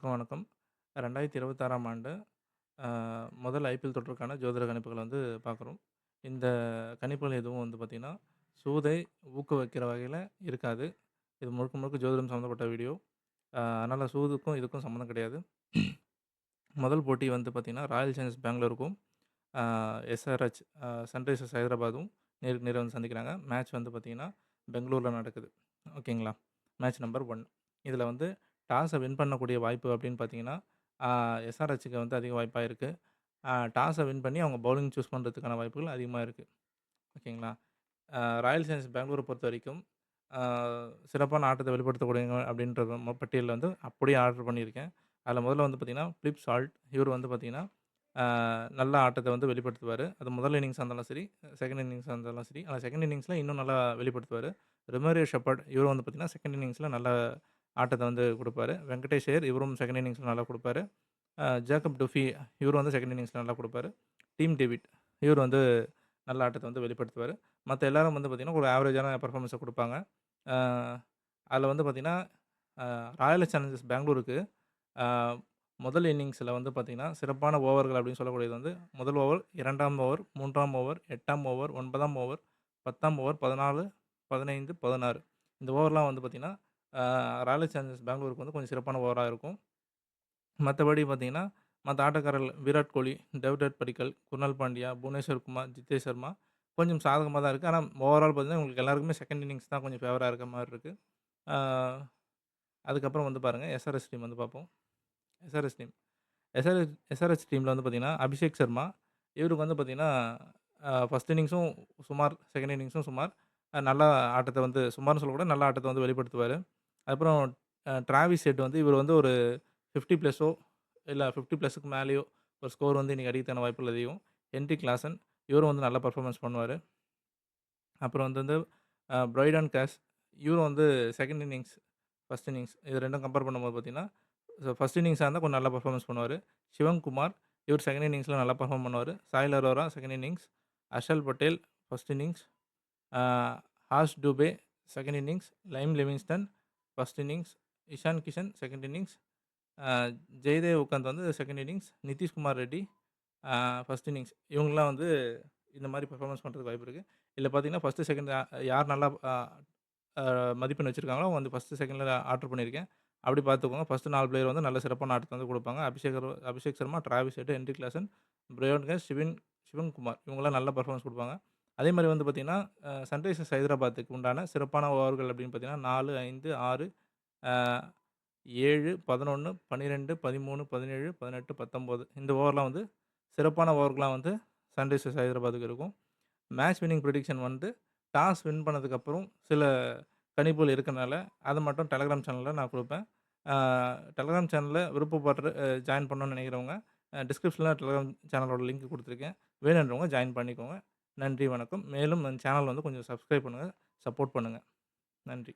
அனைவருக்கும் வணக்கம். 2026ஆம் ஆண்டு அ முதல் ஐபிஎல் தொடருக்கான ஜோதிட கணிப்புகள பார்க்குறோம். இந்த கணிப்புகள் எதுவும் பார்த்தீங்கன்னா, சூதை ஊக்குவிக்கிற வகையில இருக்காது. இது முழுக்க முழுக்க ஜோதிடம் சம்மந்தப்பட்ட வீடியோ. அதனால சூதுக்கும் இதுக்கும் சம்மந்தம் கிடையாது. முதல் போட்டி பார்த்தீங்கன்னா, ராயல் சேலஞ்சர்ஸ் பெங்களூருக்கும், அ எஸ்ஆர்எச் சன்ரைசர்ஸ் ஹைதராபாத்தும் நேருக்கு நேரா சந்திக்கிறாங்க. மேட்ச் பார்த்தீங்கன்னா, பெங்களூர்ல நடக்குது. ஓகேங்களா? Match number 1. இதில டாஸ வின் பண்ணக்கூடிய வாய்ப்பு அப்படின்னு பார்த்தீங்கன்னா, அ எஸ்ஆர்எச்சுக்கு அதிக வாய்ப்பா இருக்கு. டாஸ வின் பண்ணி அவங்க பவுலிங் சூஸ் பண்றதுக்கான வாய்ப்புகள் அதிகமா இருக்கு. ஓகேங்களா? ராயல் சேலஞ்சர்ஸ் பெங்களூர பொறுத்தவரைக்கும், அ சிறப்பான ஆட்டத்த வெளிப்படுத்தக்கூடியவங்க அப்படின்ற பட்டியல்ல அப்படியே ஆர்டர் பண்ணியிருக்கேன். அதில முதல்ல பார்த்தீங்கன்னா, பிலிப் சால்ட் இவரு பார்த்தீங்கன்னா, அ நல்ல ஆட்டத்த வெளிப்படுத்துவாரு. அது முதல் இன்னிங்ஸா இருந்தாலும் சரி, செகண்ட் இன்னிங்ஸா இருந்தாலும் சரி. ஆனா செகண்ட் இன்னிங்ஸ்ல இன்னும் நல்லா வெளிப்படுத்துவாரு. ரொமேரியோ ஷெப்பர்ட் இவரும் பார்த்தீங்கன்னா, செகண்ட் இன்னிங்ஸ்ல நல்ல ஆட்டத்த குடுப்பாரு. வெங்கடேஷ் ஐயர் இவரும் செகண்ட் இன்னிங்ஸ்ல நல்லா குடுப்பாரு. ஜேக்கப் டுஃபி இவரு செகண்ட் இன்னிங்ஸ்ல நல்லா குடுப்பாரு. டீம் டேவிட் இவரு நல்ல ஆட்டத்த வெளிப்படுத்துவாரு. மத்த எல்லாரும் பார்த்தீங்கன்னா, ஒரு ஆவரேஜான பெர்ஃபார்மன்ஸ குடுப்பாங்க. அ அதில பார்த்தீங்கன்னா, அ ராயல் சேலஞ்சர்ஸ் பெங்களூருக்கு அ முதல் இன்னிங்ஸ்ல பார்த்தீங்கன்னா, சிறப்பான ஓவர்கள் அப்படின்னு சொல்லக்கூடியது முதல் ஓவர், 2ஆம் ஓவர், 3ஆம் ஓவர், 8ஆம் ஓவர், 9ஆம் ஓவர், 10ஆம் ஓவர், 14, 15, 16 இந்த ஓவர்லாம் பார்த்தீங்கன்னா, ராயல் சேலஞ்சர்ஸ் பெங்களூருக்கு கொஞ்சம் சிறப்பான ஓவரா இருக்கும். மத்தபடி பார்த்தீங்கன்னா, மத்த ஆட்டக்காரர்கள் விராட் கோலி, டேவிட் படிக்கல், குர்னால் பாண்டியா, புவனேஸ்வர் குமார், ஜிதேஷ் சர்மா கொஞ்சம் சாதகமா தான் இருக்கு. ஆனா ஓவரால் பார்த்தீங்கன்னா, உங்களுக்கு எல்லாருக்குமே செகண்ட் இன்னிங்ஸ் தான் கொஞ்சம் ஃபேவரா இருக்க மாரி இருக்கு. ஆ அதுக்கப்புறம் பாருங்க எஸ்ஆர்எஸ் டீம் பார்ப்போம். SRS team. எஸ்ஆர்எச் டீம்ல பார்த்தீங்கன்னா, அபிஷேக் சர்மா இவருக்கு பார்த்தீங்கன்னா, ஃபர்ஸ்ட் இன்னிங்ஸும் சுமார், செகண்ட் இன்னிங்ஸும் சுமார். நல்லா ஆட்டத்த சுமார்ன்னு சொல்லக்கூடாது, நல்ல ஆட்டத்த வெளிப்படுத்துவாரு. அதுக்கப்புறம் டிராவிஸ் ஹெட் இவரு ஒரு 50 பிளஸோ இல்ல 50 பிளஸுக்கு மேலேயோ ஒரு ஸ்கோர் இன்னைக்கு அடிக்கிறதுக்கான வாய்ப்புகள் அதிகம். ஹென்ரி கிளாசன் இவரும் நல்ல பெர்ஃபார்மன்ஸ் பண்ணுவாரு. அப்புறம் பிரைடன் கேஷ் இவரும் செகண்ட் இன்னிங்ஸ், ஃபர்ஸ்ட் இன்னிங்ஸ் இது 2ம் கம்பேர் பண்ணும்போது பார்த்தீங்கன்னா, ஃபர்ஸ்ட் இன்னிங்ஸா இருந்தா கொஞ்சம் நல்லா பெர்ஃபார்மன்ஸ் பண்ணுவாரு. சிவம் குமார் இவர் செகண்ட் இன்னிங்ஸ்ல நல்லா பெர்ஃபார்ம் பண்ணுவாரு. Sahil Arora second innings, Harshal Patel first innings, ஆ Harsh Dubey second innings, Liam Livingstone first innings, Ishan Kishan second innings, அ ஜெயதேவ் உக்கந்த் second innings, Nitishkumar Reddy first innings. இவங்கலாம் இந்த மாரி பெர்ஃபார்மன்ஸ் பண்றதுக்கு வாய்ப்பு இருக்கு. இதுல பார்த்தீங்கன்னா, ஃபர்ஸ்ட், செகண்ட் யார் நல்லா அ அ மதிப்பெண் வச்சிருக்காங்களோ அவங்க ஃபர்ஸ்ட், செகண்ட்ல ஆர்டர் பண்ணியிருக்கேன். அப்படி பார்த்துக்கோங்க. ஃபர்ஸ்ட் 4 பிளேயர் நல்ல சிறப்பான ஆட்டத்த குடுப்பாங்க. Abhishek Sharma, Travis Head, Heinrich Klaasen, Brydon Carse, Sivankumar இவங்கலாம் நல்ல பெர்ஃபார்மன்ஸ் குடுப்பாங்க. அதே மாரி பார்த்தீங்கன்னா, சன்ரைசர்ஸ் ஹைதராபாத்துக்கு உண்டான சிறப்பான ஓவர்கள் அப்படின்னு பார்த்தீங்கன்னா, 4, 5, 6, அ 7, 11, 12, 13, 17, 18, 19 இந்த ஓவர்லாம் சிறப்பான ஓவர்களா சன்ரைசர்ஸ் ஹைதராபாத்துக்கு இருக்கும். Match winning prediction toss win பண்ணதுக்கப்புறம் சில கணிப்புகள் இருக்கனால, அத மட்டும் டெலகிராம் சேனல்ல நான் குடுப்பேன். ஆ டெலகிராம் சேனல்ல விருப்பப்படுற ஜாயின் பண்ணணும்னு நெனைக்கிறவங்க, டிஸ்கிரிப்ஷன்ல டெலகிராம் சேனலோட லிங்க் குடுத்துருக்கேன். வேணுன்றவங்க ஜாயின் பண்ணிக்கோங்க. நன்றி, வணக்கம். மேலும் சேனல் கொஞ்சம் சப்ஸ்கிரைப் பண்ணுங்க, சப்போர்ட் பண்ணுங்க. நன்றி.